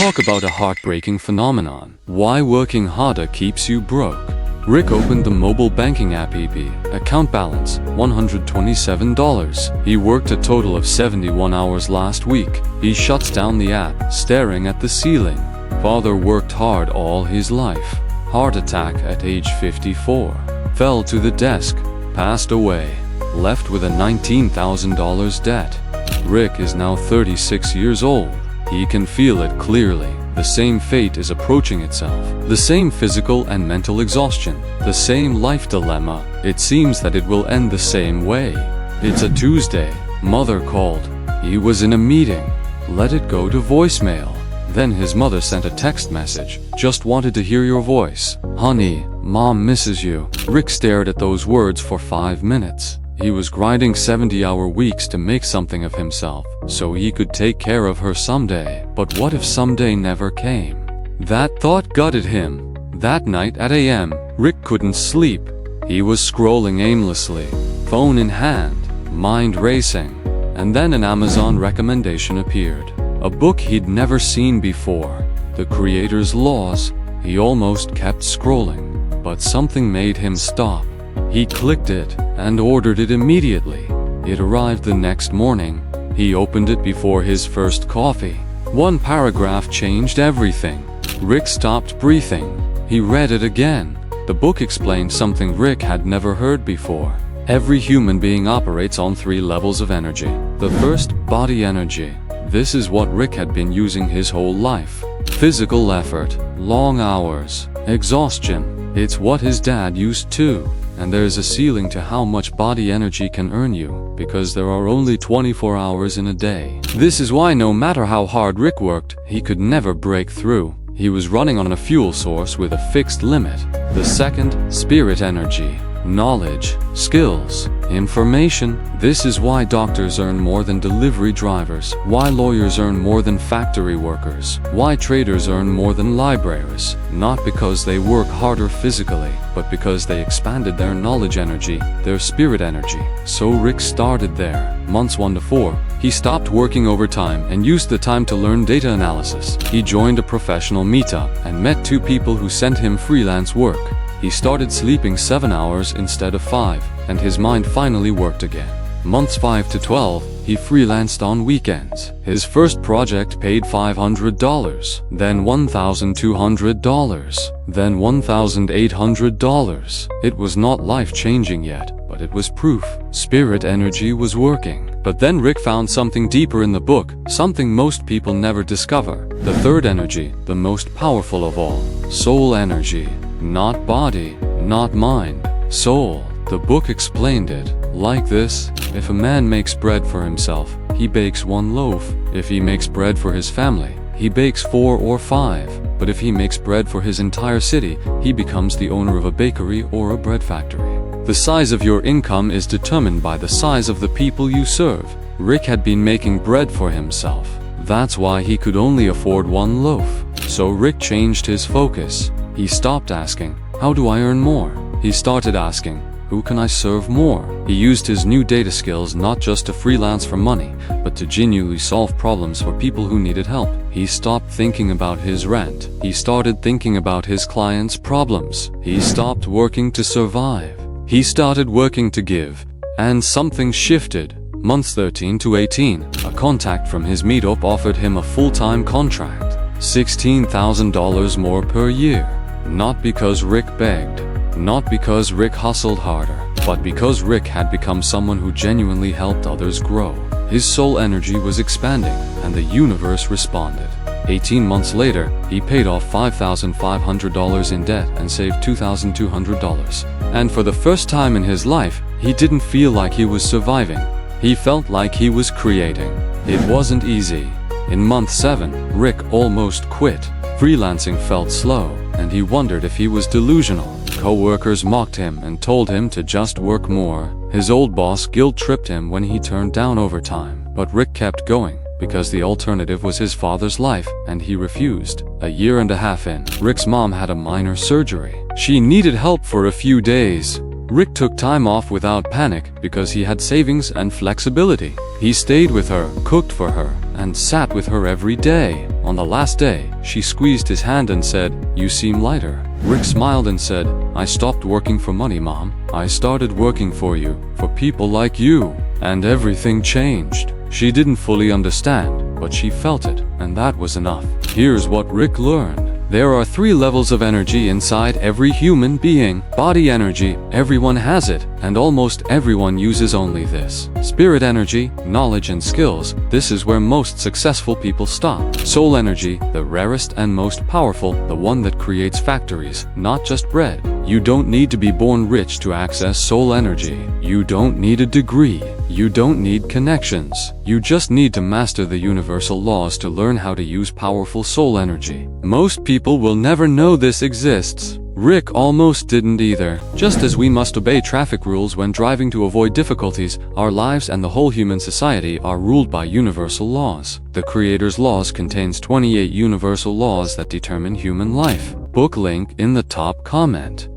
talk about a heartbreaking phenomenon. Why working harder keeps you broke. Rick opened the mobile banking app EB. Account balance, $127. He worked a total of 71 hours last week. He shuts down the app, staring at the ceiling. Father worked hard all his life. Heart attack at age 54. Fell to the desk. Passed away. Left with a $19,000 debt. Rick is now 36 years old. He can feel it clearly. The same fate is approaching itself. The same physical and mental exhaustion. The same life dilemma. It seems that it will end the same way. It's a Tuesday. Mother called. He was in a meeting. Let it go to voicemail. Then his mother sent a text message. Just wanted to hear your voice. Honey, Mom misses you. Rick stared at those words for 5 minutes. He was grinding 70-hour weeks to make something of himself, so he could take care of her someday. But what if someday never came? That thought gutted him. That night at AM, Rick couldn't sleep. He was scrolling aimlessly, phone in hand, mind racing. And then an Amazon recommendation appeared. A book he'd never seen before. The Creator's Laws. He almost kept scrolling, but something made him stop. He clicked it and ordered it immediately. It arrived the next morning. He opened it before his first coffee. One paragraph changed everything. Rick stopped breathing. He read it again. The book explained something Rick had never heard before. Every human being operates on 3 levels of energy. The first, body energy. This is what Rick had been using his whole life. Physical effort, long hours, exhaustion. It's what his dad used too. And there's a ceiling to how much body energy can earn you, because there are only 24 hours in a day. This is why no matter how hard Rick worked, he could never break through. He was running on a fuel source with a fixed limit. The second, spirit energy. Knowledge, skills, information. This is why doctors earn more than delivery drivers, why lawyers earn more than factory workers, why traders earn more than librarians. Not because they work harder physically, but because they expanded their knowledge energy, their spirit energy. So Rick started there. Months 1 to 4, he stopped working overtime and used the time to learn data analysis. He joined a professional meetup and met 2 people who sent him freelance work. He started sleeping 7 hours instead of 5, and his mind finally worked again. Months 5 to 12, he freelanced on weekends. His first project paid $500, then $1,200, then $1,800. It was not life-changing yet, but it was proof. Spirit energy was working. But then Rick found something deeper in the book, something most people never discover. The third energy, the most powerful of all. Soul energy. Not body, not mind, soul. The book explained it like this. If a man makes bread for himself, he bakes 1 loaf. If he makes bread for his family, he bakes 4 or 5. But if he makes bread for his entire city, he becomes the owner of a bakery or a bread factory. The size of your income is determined by the size of the people you serve. Rick had been making bread for himself. That's why he could only afford 1 loaf. So Rick changed his focus. He stopped asking, how do I earn more? He started asking, who can I serve more? He used his new data skills not just to freelance for money, but to genuinely solve problems for people who needed help. He stopped thinking about his rent. He started thinking about his clients' problems. He stopped working to survive. He started working to give. And something shifted. Months 13 to 18, a contact from his meetup offered him a full-time contract. $16,000 more per year. Not because Rick begged, not because Rick hustled harder, but because Rick had become someone who genuinely helped others grow. His soul energy was expanding, and the universe responded. 18 months later, he paid off $5,500 in debt and saved $2,200. And for the first time in his life, he didn't feel like he was surviving. He felt like he was creating. It wasn't easy. In month 7, Rick almost quit. Freelancing felt slow, and he wondered if he was delusional. Co-workers mocked him and told him to just work more. His old boss guilt-tripped him when he turned down overtime. But Rick kept going, because the alternative was his father's life, and he refused. A year and a half in, Rick's mom had a minor surgery. She needed help for a few days. Rick took time off without panic because he had savings and flexibility. He stayed with her, cooked for her, and sat with her every day. On the last day, she squeezed his hand and said, "You seem lighter." Rick smiled and said, "I stopped working for money, Mom. I started working for you, for people like you." And everything changed. She didn't fully understand, but she felt it, and that was enough. Here's what Rick learned. There are 3 levels of energy inside every human being. Body energy, everyone has it, and almost everyone uses only this. Spirit energy, knowledge and skills, this is where most successful people stop. Soul energy, the rarest and most powerful, the one that creates factories, not just bread. You don't need to be born rich to access soul energy. You don't need a degree. You don't need connections. You just need to master the universal laws to learn how to use powerful soul energy. Most people will never know this exists. Rick almost didn't either. Just as we must obey traffic rules when driving to avoid difficulties, our lives and the whole human society are ruled by universal laws. The Creator's Laws contains 28 universal laws that determine human life. Book link in the top comment.